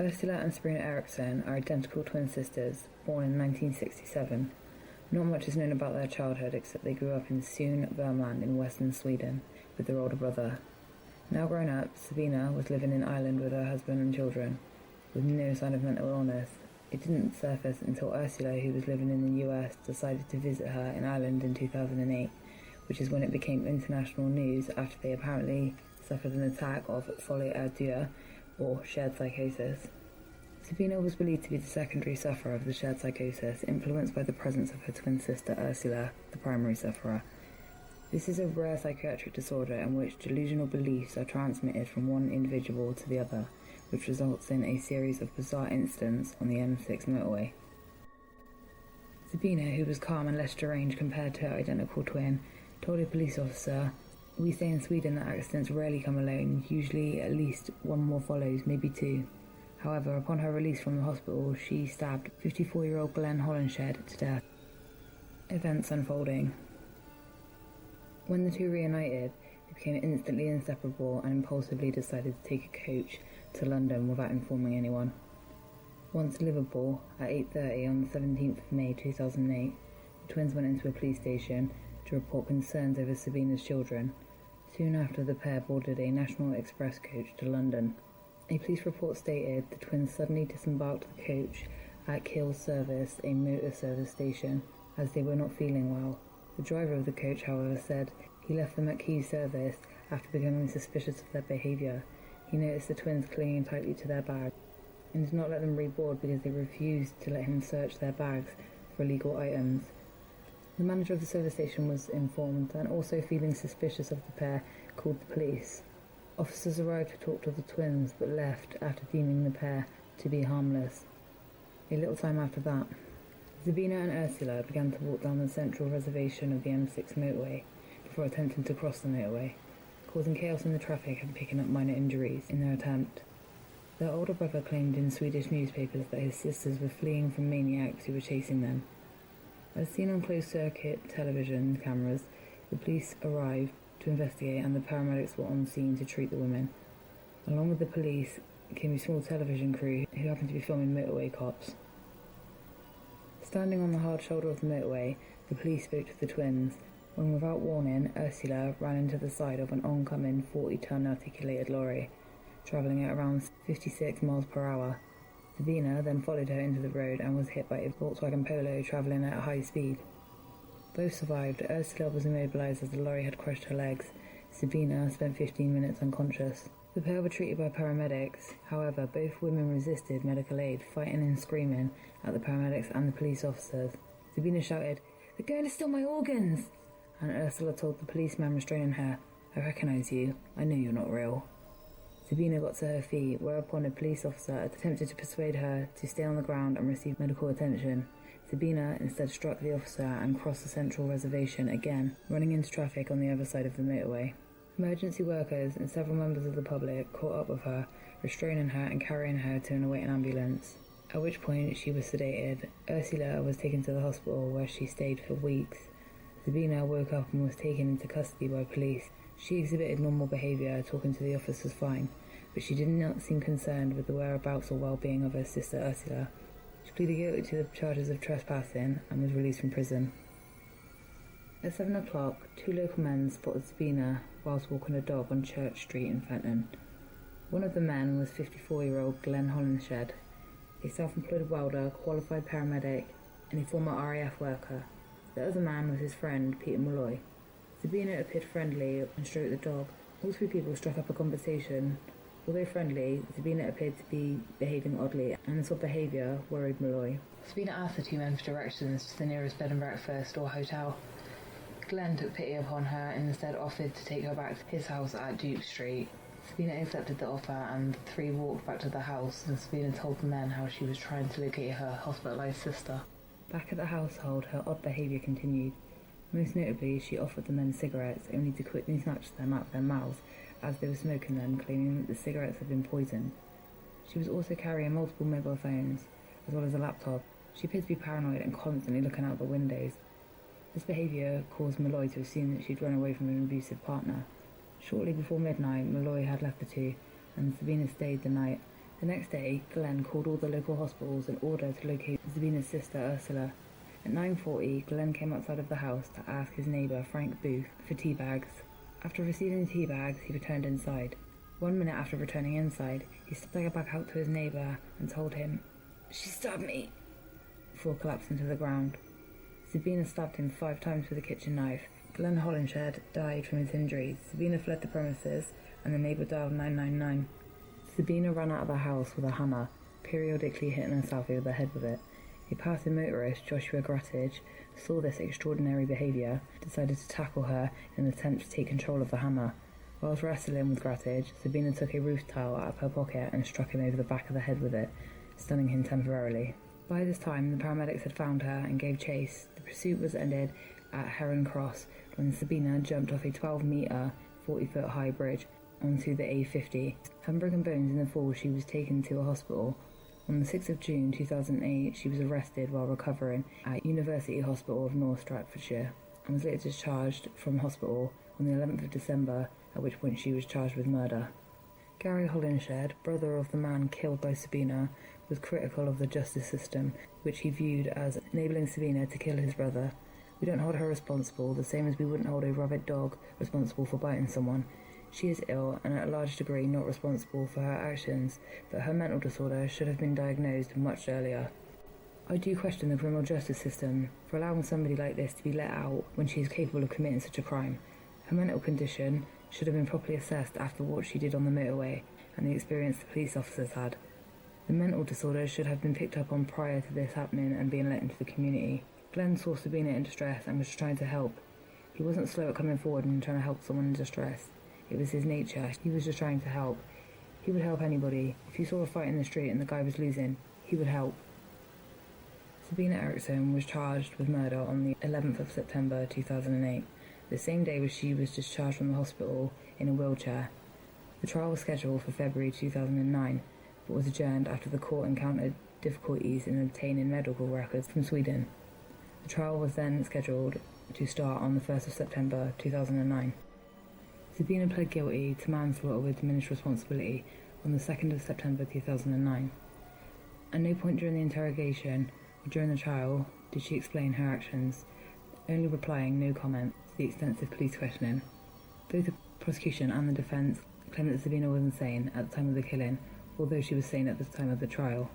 Ursula and Sabina Eriksson are identical twin sisters, born in 1967. Not much is known about their childhood except they grew up in Sun, Värmland in western Sweden with their older brother. Now grown up, Sabina was living in Ireland with her husband and children, with no sign of mental illness. It didn't surface until Ursula, who was living in the US, decided to visit her in Ireland in 2008, which is when it became international news after they apparently suffered an attack of folie à deux, or shared psychosis. Sabina was believed to be the secondary sufferer of the shared psychosis, influenced by the presence of her twin sister Ursula, the primary sufferer. This is a rare psychiatric disorder in which delusional beliefs are transmitted from one individual to the other, which results in a series of bizarre incidents on the M6 motorway. Sabina, who was calm and less deranged compared to her identical twin, told a police officer, "We say in Sweden that accidents rarely come alone, usually at least one more follows, maybe two." However, upon her release from the hospital, she stabbed 54-year-old Glenn Hollinshed to death. Events unfolding. When the two reunited, they became instantly inseparable and impulsively decided to take a coach to London without informing anyone. Once in Liverpool, at 8:30 on the 17th of May 2008, the twins went into a police station to report concerns over Sabina's children. Soon after, the pair boarded a National Express coach to London. A police report stated the twins suddenly disembarked the coach at Kills Service, a motor service station, as they were not feeling well. The driver of the coach, however, said he left them at Key Service after becoming suspicious of their behaviour. He noticed the twins clinging tightly to their bags and did not let them reboard because they refused to let him search their bags for illegal items. The manager of the service station was informed and, also feeling suspicious of the pair, called the police. Officers arrived to talk to the twins but left after deeming the pair to be harmless. A little time after that, Sabina and Ursula began to walk down the central reservation of the M6 motorway before attempting to cross the motorway, causing chaos in the traffic and picking up minor injuries in their attempt. Their older brother claimed in Swedish newspapers that his sisters were fleeing from maniacs who were chasing them. As seen on closed-circuit television cameras, the police arrived to investigate and the paramedics were on scene to treat the women. Along with the police came a small television crew who happened to be filming motorway cops. Standing on the hard shoulder of the motorway, the police spoke to the twins, when without warning, Ursula ran into the side of an oncoming 40-ton articulated lorry, travelling at around 56 miles per hour. Sabina then followed her into the road and was hit by a Volkswagen Polo travelling at a high speed. Both survived. Ursula was immobilised as the lorry had crushed her legs. Sabina spent 15 minutes unconscious. The pair were treated by paramedics. However, both women resisted medical aid, fighting and screaming at the paramedics and the police officers. Sabina shouted, "The girl has stole my organs!" And Ursula told the policeman restraining her, "I recognise you. I know you're not real." Sabina got to her feet, whereupon a police officer attempted to persuade her to stay on the ground and receive medical attention. Sabina instead struck the officer and crossed the central reservation again, running into traffic on the other side of the motorway. Emergency workers and several members of the public caught up with her, restraining her and carrying her to an awaiting ambulance, at which point she was sedated. Ursula was taken to the hospital where she stayed for weeks. Sabina woke up and was taken into custody by police. She exhibited normal behaviour, talking to the officers fine, but she did not seem concerned with the whereabouts or well-being of her sister Ursula. She pleaded guilty to the charges of trespassing and was released from prison. At 7 o'clock, two local men spotted Sabina whilst walking a dog on Church Street in Fenton. One of the men was 54-year-old Glenn Hollinshed, a self-employed welder, qualified paramedic, and a former RAF worker. The other man was his friend, Peter Malloy. Sabina appeared friendly and stroked the dog. All three people struck up a conversation. Although friendly, Sabina appeared to be behaving oddly, and this odd behaviour worried Malloy. Sabina asked the two men for directions to the nearest bed and breakfast or hotel. Glenn took pity upon her and instead offered to take her back to his house at Duke Street. Sabina accepted the offer and the three walked back to the house, and Sabina told the men how she was trying to locate her hospitalised sister. Back at the household, her odd behaviour continued. Most notably, she offered the men cigarettes, only to quickly snatch them out of their mouths as they were smoking them, claiming that the cigarettes had been poisoned. She was also carrying multiple mobile phones, as well as a laptop. She appeared to be paranoid and constantly looking out the windows. This behaviour caused Malloy to assume that she'd run away from an abusive partner. Shortly before midnight, Malloy had left the two, and Sabina stayed the night The next day, Glenn called all the local hospitals in order to locate Sabina's sister Ursula. At 9:40, Glenn came outside of the house to ask his neighbour Frank Booth for tea bags. After receiving the tea bags, he returned inside. 1 minute after returning inside, he staggered back out to his neighbour and told him, "She stabbed me," before collapsing to the ground. Sabina stabbed him 5 times with a kitchen knife. Glenn Holinshed died from his injuries. Sabina fled the premises, and the neighbour dialed 999. Sabina ran out of the house with a hammer, periodically hitting herself over the head with it. A passing motorist, Joshua Grattage, saw this extraordinary behaviour, decided to tackle her in an attempt to take control of the hammer. Whilst wrestling with Grattage, Sabina took a roof towel out of her pocket and struck him over the back of the head with it, stunning him temporarily. By this time, the paramedics had found her and gave chase. The pursuit was ended at Heron Cross when Sabina jumped off a 12-metre, 40-foot high bridge onto the A50. Having broken bones in the fall, she was taken to a hospital. On the 6th of June 2008, she was arrested while recovering at University Hospital of North Staffordshire and was later discharged from hospital on the 11th of December, at which point she was charged with murder. Gary Holinshed, brother of the man killed by Sabina, was critical of the justice system, which he viewed as enabling Sabina to kill his brother. "We don't hold her responsible, the same as we wouldn't hold a rabid dog responsible for biting someone. She is ill and at a large degree not responsible for her actions, but her mental disorder should have been diagnosed much earlier. I do question the criminal justice system for allowing somebody like this to be let out when she is capable of committing such a crime. Her mental condition should have been properly assessed after what she did on the motorway and the experience the police officers had. The mental disorder should have been picked up on prior to this happening and being let into the community. Glenn saw Sabina in distress and was trying to help. He wasn't slow at coming forward and trying to help someone in distress. It was his nature. He was just trying to help. He would help anybody. If he saw a fight in the street and the guy was losing, he would help. Sabina Eriksson was charged with murder on the 11th of September 2008, the same day as she was discharged from the hospital in a wheelchair. The trial was scheduled for February 2009, but was adjourned after the court encountered difficulties in obtaining medical records from Sweden. The trial was then scheduled to start on the 1st of September 2009. Sabina pled guilty to manslaughter with diminished responsibility on the 2nd of September 2009. At no point during the interrogation or during the trial did she explain her actions, only replying no comment to the extensive police questioning. Both the prosecution and the defence claimed that Sabina was insane at the time of the killing, although she was sane at the time of the trial.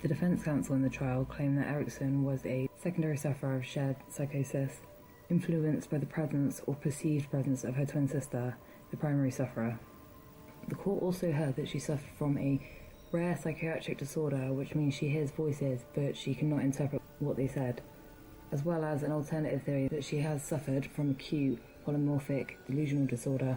The defence counsel in the trial claimed that Eriksson was a secondary sufferer of shared psychosis, influenced by the presence or perceived presence of her twin sister, the primary sufferer. The court also heard that she suffered from a rare psychiatric disorder, which means she hears voices but she cannot interpret what they said, as well as an alternative theory that she has suffered from acute polymorphic delusional disorder.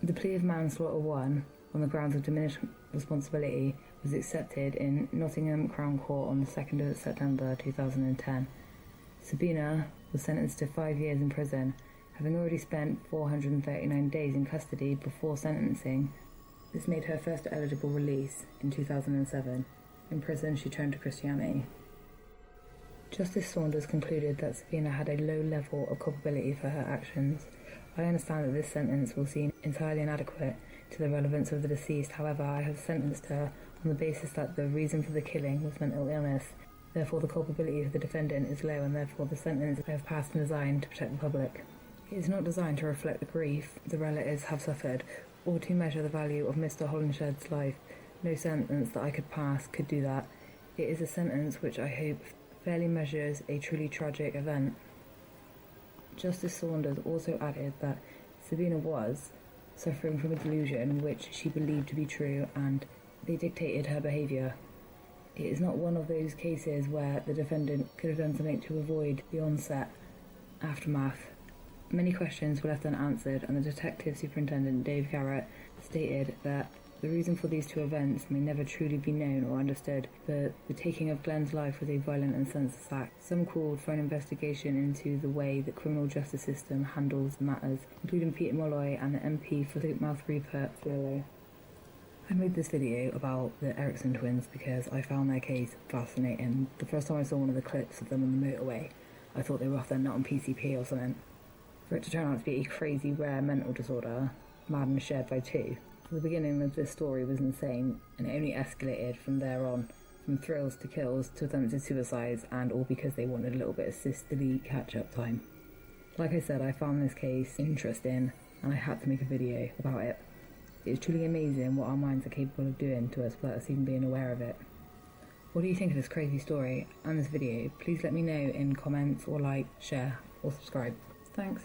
The plea of manslaughter 1, on the grounds of diminished responsibility, was accepted in Nottingham Crown Court on the 2nd of September 2010. Sabina was sentenced to 5 years in prison, having already spent 439 days in custody before sentencing. This made her first eligible release in 2007. In prison, she turned to Christianity. Justice Saunders concluded that Sabina had a low level of culpability for her actions. I understand that this sentence will seem entirely inadequate to the relevance of the deceased. However, I have sentenced her on the basis that the reason for the killing was mental illness. Therefore, the culpability of the defendant is low, and therefore the sentence I have passed is designed to protect the public. It is not designed to reflect the grief the relatives have suffered, or to measure the value of Mr. Holinshed's life. No sentence that I could pass could do that. It is a sentence which I hope fairly measures a truly tragic event. Justice Saunders also added that Sabina was suffering from a delusion which she believed to be true, and they dictated her behaviour. It is not one of those cases where the defendant could have done something to avoid the onset aftermath. Many questions were left unanswered, and the Detective Superintendent Dave Garrett stated that the reason for these two events may never truly be known or understood, but the taking of Glenn's life was a violent and senseless act. Some called for an investigation into the way the criminal justice system handles matters, including Peter Molloy and the MP for Mouth Rupert Furlow. I made this video about the Eriksson twins because I found their case fascinating. The first time I saw one of the clips of them on the motorway, I thought they were off their nut on PCP or something. For it to turn out to be a crazy rare mental disorder, madness shared by two, The beginning of this story was insane, and it only escalated from there on, from thrills to kills to attempted suicides, and all because they wanted a little bit of sisterly catch-up time. Like I said, I found this case interesting, and I had to make a video about it. It's truly amazing what our minds are capable of doing to us without us even being aware of it. What do you think of this crazy story and this video? Please let me know in comments, or like, share, or subscribe. Thanks.